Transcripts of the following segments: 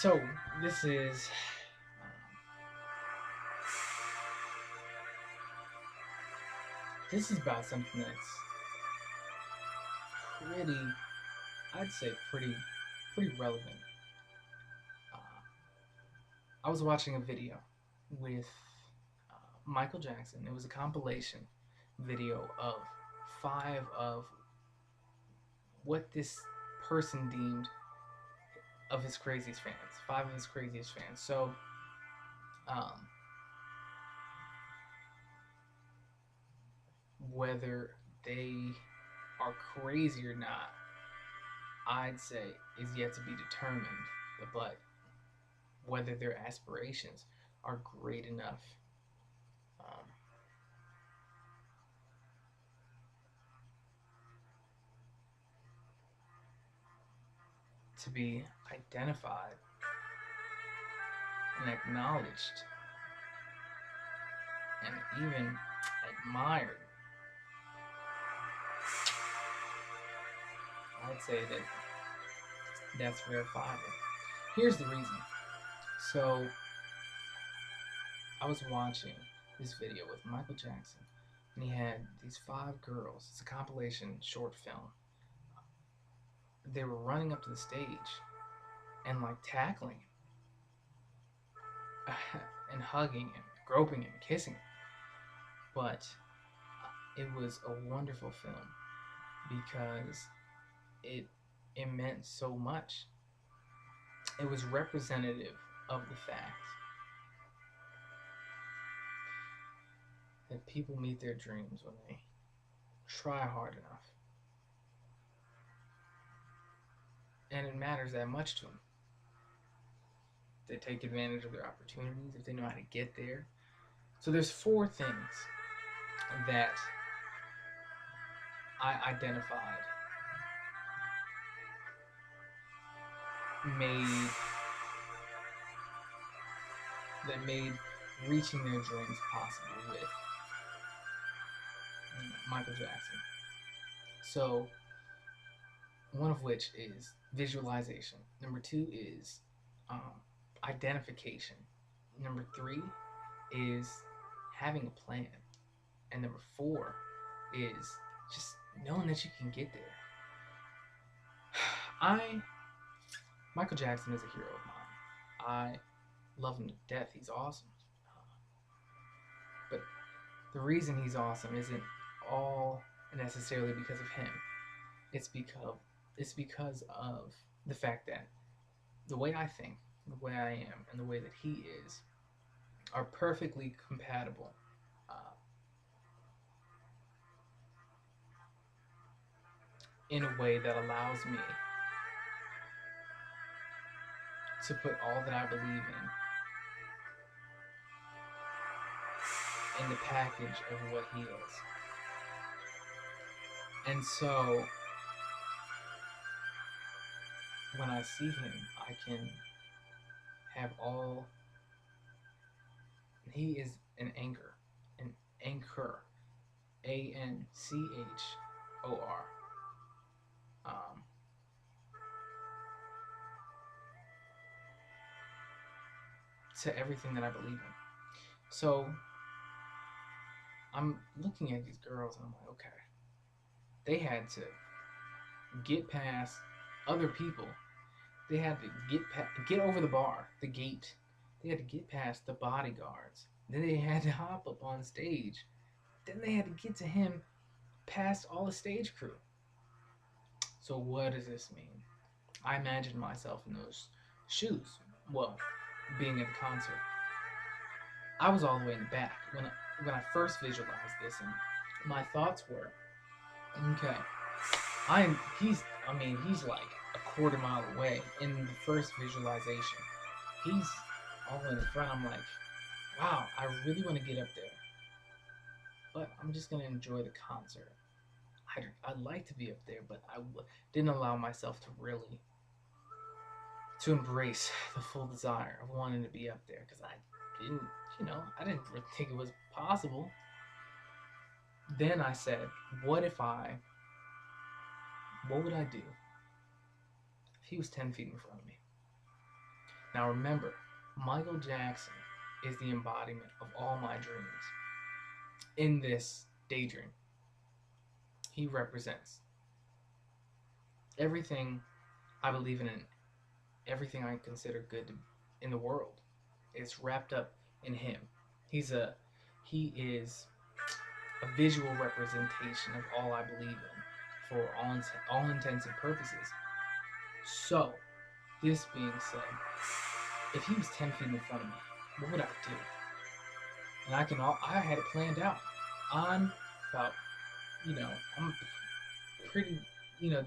So this is this is about something that's pretty, I'd say pretty relevant. Uh, I was watching a video with Michael Jackson. It was a compilation video of five of what this person deemed of his craziest fans. Five of his craziest fans. So um, whether they are crazy or not, I'd say is yet to be determined. But whether their aspirations are great enough um, to be identified and acknowledged and even admired, I'd say that that's verifiable. Here's the reason. So I was watching this video with Michael Jackson, and he had these five girls. It's a compilation short film. They were running up to the stage and like tackling and hugging and groping and kissing. But it was a wonderful film because it it meant so much. It was representative of the fact that people meet their dreams when they try hard enough, and it matters that much to them. They take advantage of their opportunities if they know how to get there. So there's four things that I identified made made reaching their dreams possible with Michael Jackson. So one of which is visualization. Number two is um, identification. Number three is having a plan. And number four is just knowing that you can get there. I Michael Jackson is a hero of mine. I love him to death. He's awesome. But the reason he's awesome isn't all necessarily because of him. It's because of the fact that the way I think, the way I am, and the way that he is are perfectly compatible. Uh, in a way that allows me to put all that I believe in the package of what he is. And so when I see him, I can have all. He is an anchor, ANCHOR. Um, to everything that I believe in. So I'm looking at these girls and I'm like, okay, they had to get past other people. They had to get over the bar, the gate. They had to get past the bodyguards. Then they had to hop up on stage. Then they had to get to him past all the stage crew. So what does this mean? I imagine myself in those shoes. Well, being at a concert. I was all the way in the back when I first visualized this, and my thoughts were, okay, he's like a quarter mile away in the first visualization. He's all the way in the front. I'm like, wow, I really want to get up there, but I'm just gonna enjoy the concert. I'd like to be up there, but didn't allow myself to embrace the full desire of wanting to be up there because didn't, I didn't really think it was possible. Then I said, what what would I do if he was 10 feet in front of me? Now remember, Michael Jackson is the embodiment of all my dreams. In this daydream, he represents everything I believe in, everything I consider good in the world. It's wrapped up in him. He is a visual representation of all I believe in for all intents and purposes. So, this being said, if he was 10 feet in front of me, what would I do? And I had it planned out. I'm about, I'm a pretty,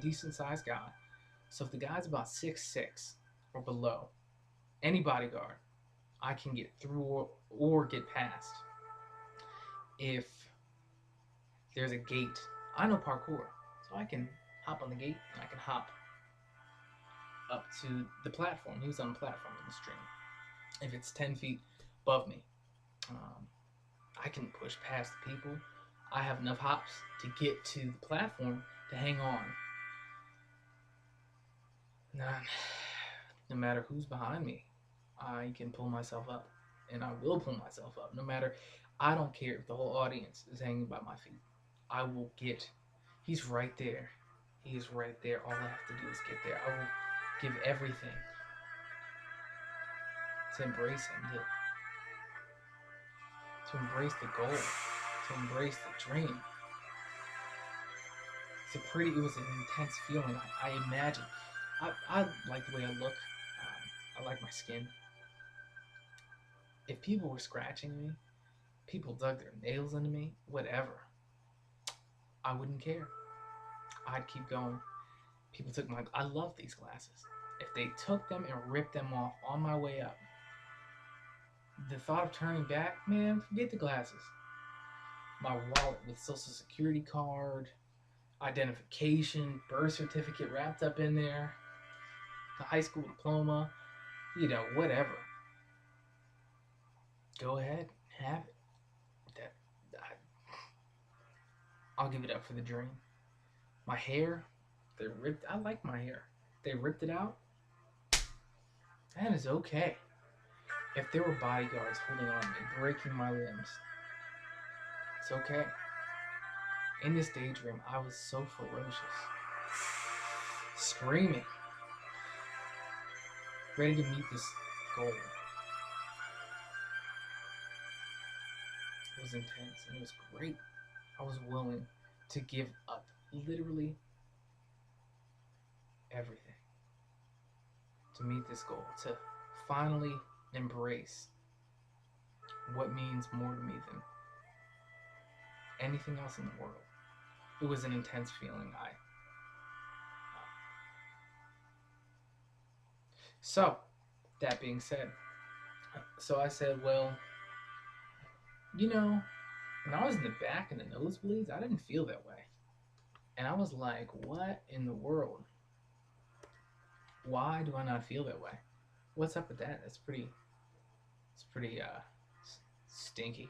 decent sized guy. So if the guy's about 6'6" or below, any bodyguard, I can get through or get past. If there's a gate, I know parkour, so I can hop on the gate and I can hop up to the platform. He was on a platform in the stream. If it's 10 feet above me, I can push past the people. I have enough hops to get to the platform to hang on. No matter who's behind me, I can pull myself up, and I will pull myself up. I don't care if the whole audience is hanging by my feet. I will get. He's right there. He is right there. All I have to do is get there. I will give everything to embrace him, to embrace the goal, to embrace the dream. It was an intense feeling. I imagine. I like the way I look. I like my skin. If people were scratching me, people dug their nails into me, whatever, I wouldn't care. I'd keep going. People took I love these glasses. If they took them and ripped them off on my way up, the thought of turning back, man, forget the glasses. My wallet with social security card, identification, birth certificate wrapped up in there, the high school diploma, whatever. Go ahead, have it. I'll give it up for the dream. My hair, they ripped. I like my hair. They ripped it out. That is okay. If there were bodyguards holding on to me, breaking my limbs, it's okay. In this daydream, I was so ferocious, screaming, ready to meet this goal. It was intense and it was great. I was willing to give up literally everything to meet this goal, to finally embrace what means more to me than anything else in the world. It was an intense feeling. So, that being said, I said, well, when I was in the back in the nosebleeds, I didn't feel that way. And I was like, what in the world? Why do I not feel that way? What's up with that? It's pretty stinky.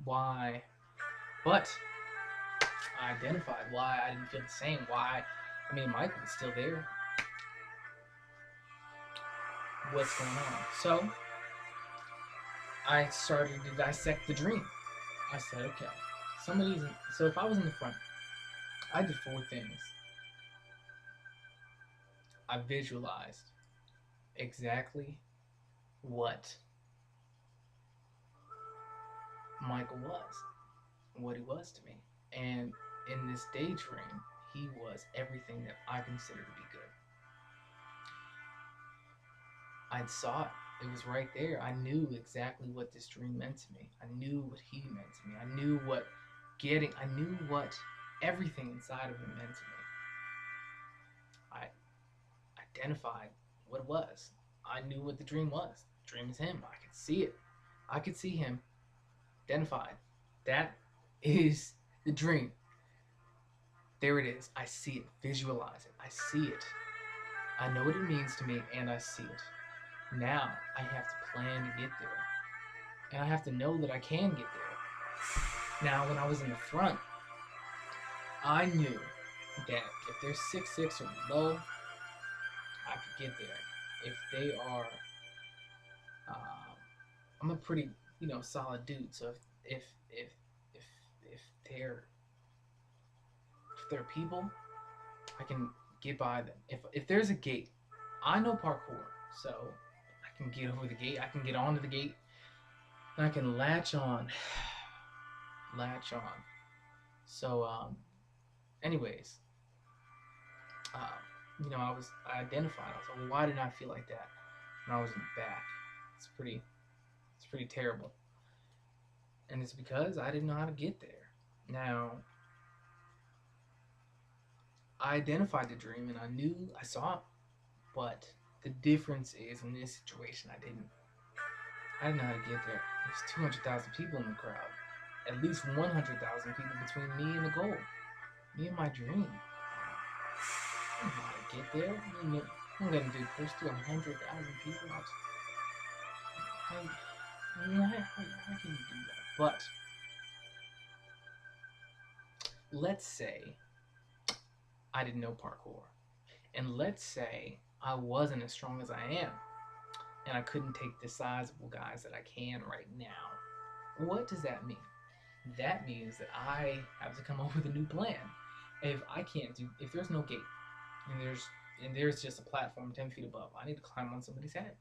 Why? But I identified why I didn't feel the same. Michael was still there. What's going on? So I started to dissect the dream. I said, okay, so if I was in the front, I did 4 things. I visualized exactly what Michael was, what he was to me. And in this daydream, he was everything that I consider to be good. I saw it. It was right there. I knew exactly what this dream meant to me. I knew what he meant to me. I knew what everything inside of him meant to me. I identified what it was. I knew what the dream was. The dream is him. I could see it. I could see him identified. That is the dream. There it is. I see it. Visualize it. I see it. I know what it means to me, and I see it. Now I have to plan to get there. And I have to know that I can get there. Now, when I was in the front, I knew that if they're 6'6" or below, I could get there. if they are, um, I'm a pretty solid dude. So if if they're if they're people, I can get by them. If there's a gate, I know parkour, so I can get over the gate. I can get onto the gate, and I can latch on, latch on. So, anyways, I identified. I was like, well, why did I feel like that when I was in the back? It's pretty terrible, and it's because I didn't know how to get there. Now, I identified the dream, and I saw it, but the difference is in this situation, I didn't know how to get there. There's 200,000 people in the crowd. At least 100,000 people between me and the goal. Me and my dream. I don't know how to get there. I'm gonna do push through 100,000 people. How can you do that? But let's say I didn't know parkour, and let's say I wasn't as strong as I am, and I couldn't take the sizable guys that I can right now. What does that mean? That means that I have to come up with a new plan. If there's no gate and there's just a platform 10 feet above, I need to climb on somebody's head.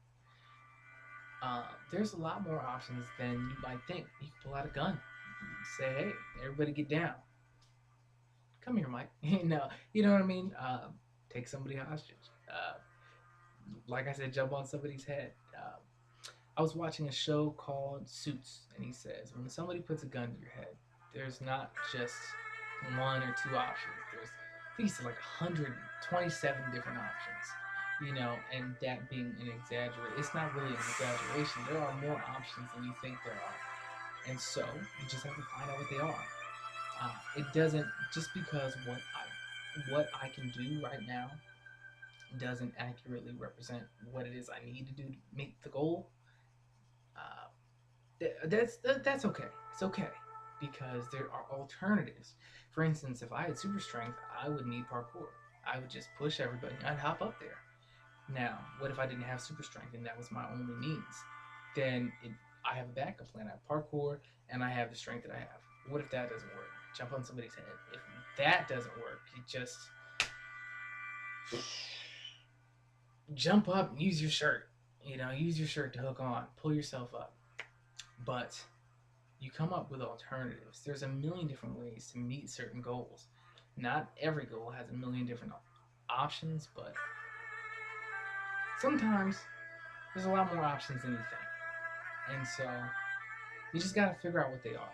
There's a lot more options than you might think. You can pull out a gun, say, "Hey, everybody, get down. Come here, Mike." You know what I mean. Take somebody hostage. Like I said, jump on somebody's head. I was watching a show called Suits, and he says when somebody puts a gun to your head, there's not just one or two options. There's I think it's like 127 different options. And that being an exaggeration, it's not really an exaggeration. There are more options than you think there are, and so you just have to find out what they are. It doesn't just because what I can do right now doesn't accurately represent what it is I need to do to make the goal. Uh, that's okay. It's okay because there are alternatives. For instance, if I had super strength, I would need parkour. I would just push everybody. I'd hop up there. Now, what if I didn't have super strength and that was my only means? I have a backup plan. I have parkour and I have the strength that I have. What if that doesn't work? Jump on somebody's head. If that doesn't work, you just jump up and use your shirt. Use your shirt to hook on. Pull yourself up. But you come up with alternatives. There's a million different ways to meet certain goals. Not every goal has a million different options, but sometimes there's a lot more options than you think. And so you just gotta figure out what they are.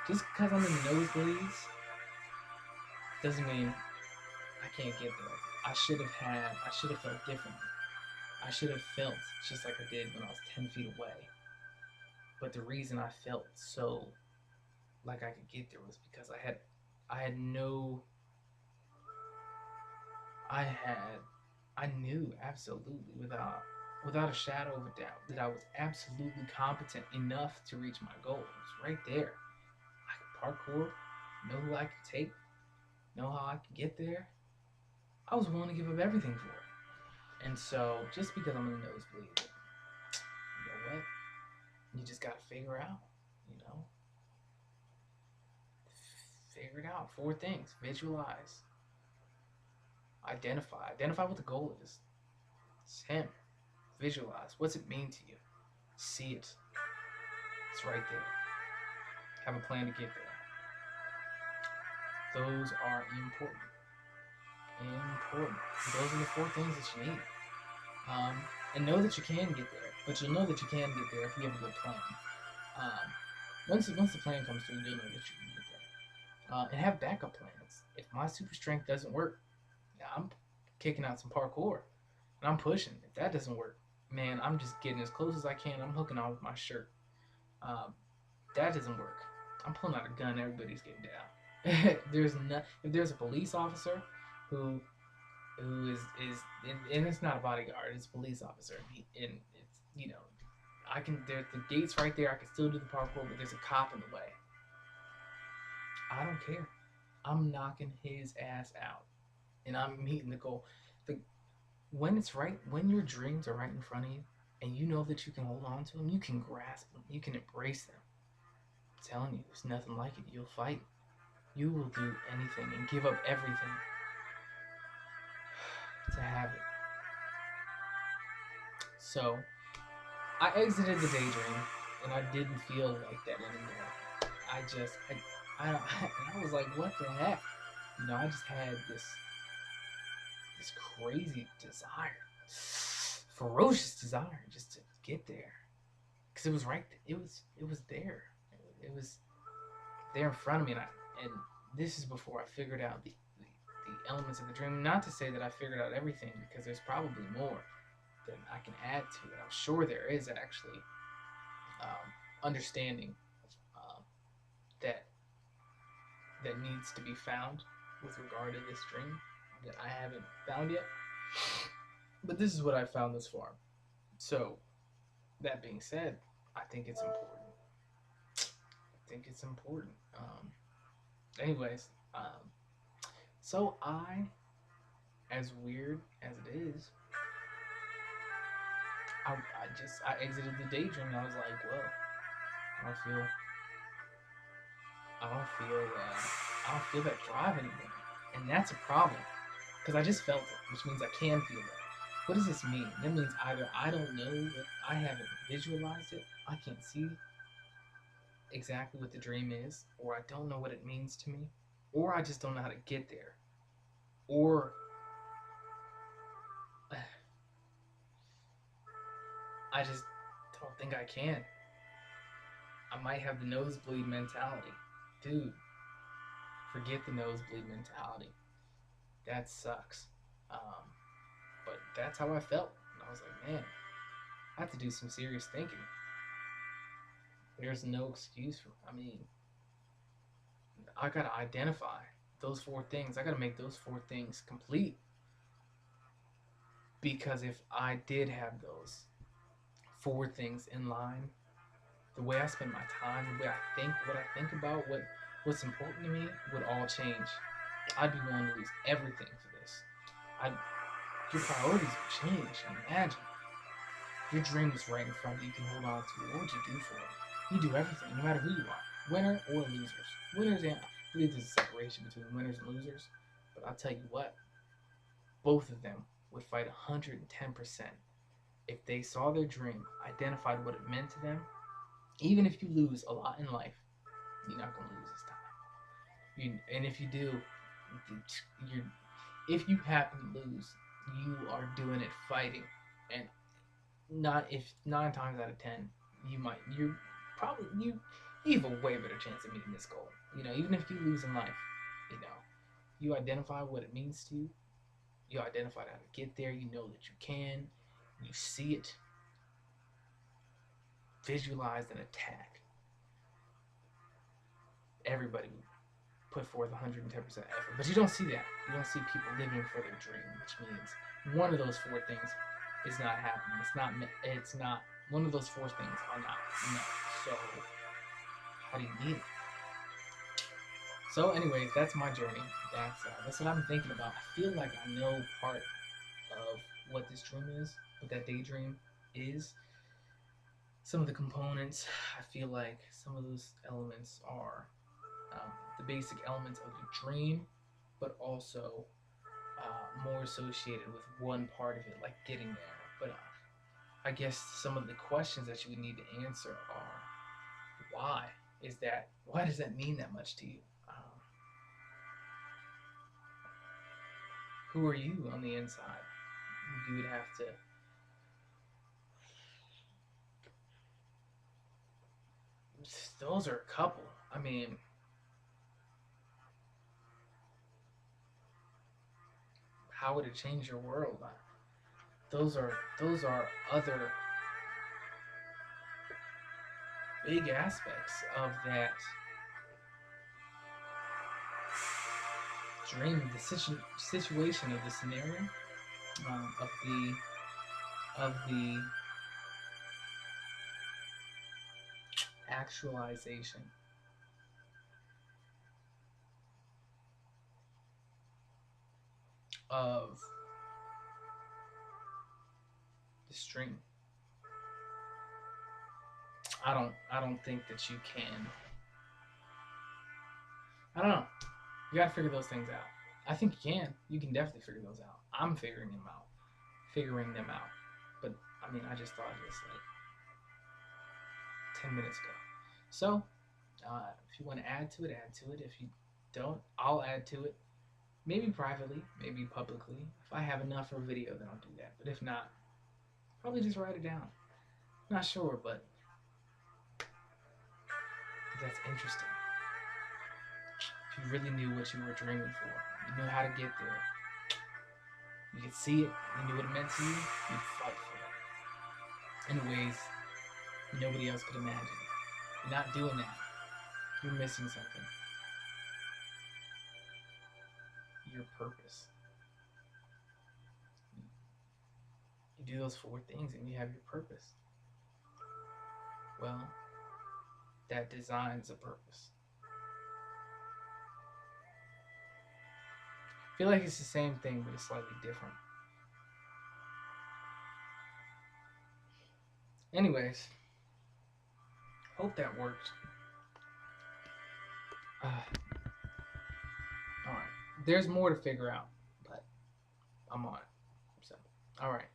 Just because I'm in the nosebleeds doesn't mean I can't get there. I should have felt differently. I should have felt just like I did when I was 10 feet away. But the reason I felt so like I could get there was because I knew absolutely without a shadow of a doubt that I was absolutely competent enough to reach my goal. It was right there. I could parkour, know who I could take, know how I could get there. I was willing to give up everything for it. And so, just because I'm in the nosebleed, you know what? You just gotta figure out, you know? Figure it out. 4 things. Visualize. Identify. Identify what the goal is. It's him. Visualize. What's it mean to you? See it. It's right there. Have a plan to get there. Those are important. Important. Those are the 4 things that you need. And know that you can get there. But you'll know that you can get there if you have a good plan. Once the plan comes through, you'll know that you can get there. And have backup plans. If my super strength doesn't work, I'm kicking out some parkour. And I'm pushing. If that doesn't work, man, I'm just getting as close as I can. I'm hooking on with my shirt. That doesn't work. I'm pulling out a gun. Everybody's getting down. If there's a police officer who is and it's not a bodyguard, it's a police officer, and it's there's the gates right there. I can still do the parkour, but there's a cop in the way. I don't care. I'm knocking his ass out, and I'm meeting the goal. when your dreams are right in front of you, and you know that you can hold on to them, you can grasp them, you can embrace them. I'm telling you, there's nothing like it. You'll fight. You will do anything and give up everything to have it. So I exited the daydream, and I didn't feel like that anymore. I just, I was like, what the heck? I just had this crazy desire, ferocious desire, just to get there, because it was right. It was there. It was there in front of me, and this is before I figured out the elements of the dream. Not to say that I figured out everything, because there's probably more that I can add to it. I'm sure there is actually understanding um, that that needs to be found with regard to this dream that I haven't found yet. But this is what I found thus far. So that being said, I think it's important. I think it's important. Anyways, so as weird as it is, I exited the daydream, and I was like, well, I don't feel I don't feel I don't feel that drive anymore, and that's a problem because I just felt it, which means I can feel it. What does this mean? That means either I don't know what I haven't visualized it, I can't see exactly what the dream is, or I don't know what it means to me, or I just don't know how to get there, or I just don't think I can. I might have the nosebleed mentality. Dude, forget the nosebleed mentality. That sucks. Um, but that's how I felt. And I was like, man, I have to do some serious thinking. There's no excuse for, I mean, I gotta identify those four things. I gotta make those four things complete. Because if I did have those four things in line, the way I spend my time, the way I think, what I think about, what's important to me would all change. I'd be willing to lose everything for this. I'd, your priorities would change. Imagine. If your dream was right in front of you, you can hold on to it. What would you do for it? You do everything, no matter who you are, winner or losers. Winners, and I believe there's a separation between winners and losers, but I'll tell you what, both of them would fight 110% if they saw their dream, identified what it meant to them. Even if you lose a lot in life, you're not gonna lose this time. And if you do, you're if you happen to lose, you are doing it fighting, and not if 9 times out of 10 you have a way better chance of meeting this goal. Even if you lose in life, you know, you identify what it means to you. You identify how to get there. You know that you can. You see it, visualized, and attack. Everybody would put forth 110% effort, but you don't see that. You don't see people living for their dream, which means one of those four things is not happening. It's not. One of those four things are not. No. So how do you need it? So, anyways, that's my journey. That's what I'm thinking about. I feel like I know part of what this dream is, what that daydream is. Some of the components, I feel like some of those elements are the basic elements of the dream, but also more associated with one part of it, like getting there. But I guess some of the questions that you would need to answer are, why why does that mean that much to you? Who are you on the inside? You would have to. Those are a couple. I mean, how would it change your world? Those are other big aspects of that dream, the situation of the scenario, of the actualization of stream. I don't think that you can. I don't know. You gotta figure those things out. I think you can. You can definitely figure those out. I'm figuring them out. Figuring them out. But I mean, I just thought of this like 10 minutes ago. So, if you want to add to it, add to it. If you don't, I'll add to it. Maybe privately, maybe publicly. If I have enough for a video, then I'll do that. But if not, probably just write it down. Not sure, but that's interesting. If you really knew what you were dreaming for, you knew how to get there, you could see it, you knew what it meant to you, you'd fight for it in ways nobody else could imagine. You're not doing that. You're missing something. Your purpose. You do those 4 things and you have your purpose. Well, that designs a purpose. I feel like it's the same thing, but it's slightly different. Anyways, hope that worked. Alright. There's more to figure out, but I'm on it. So, alright.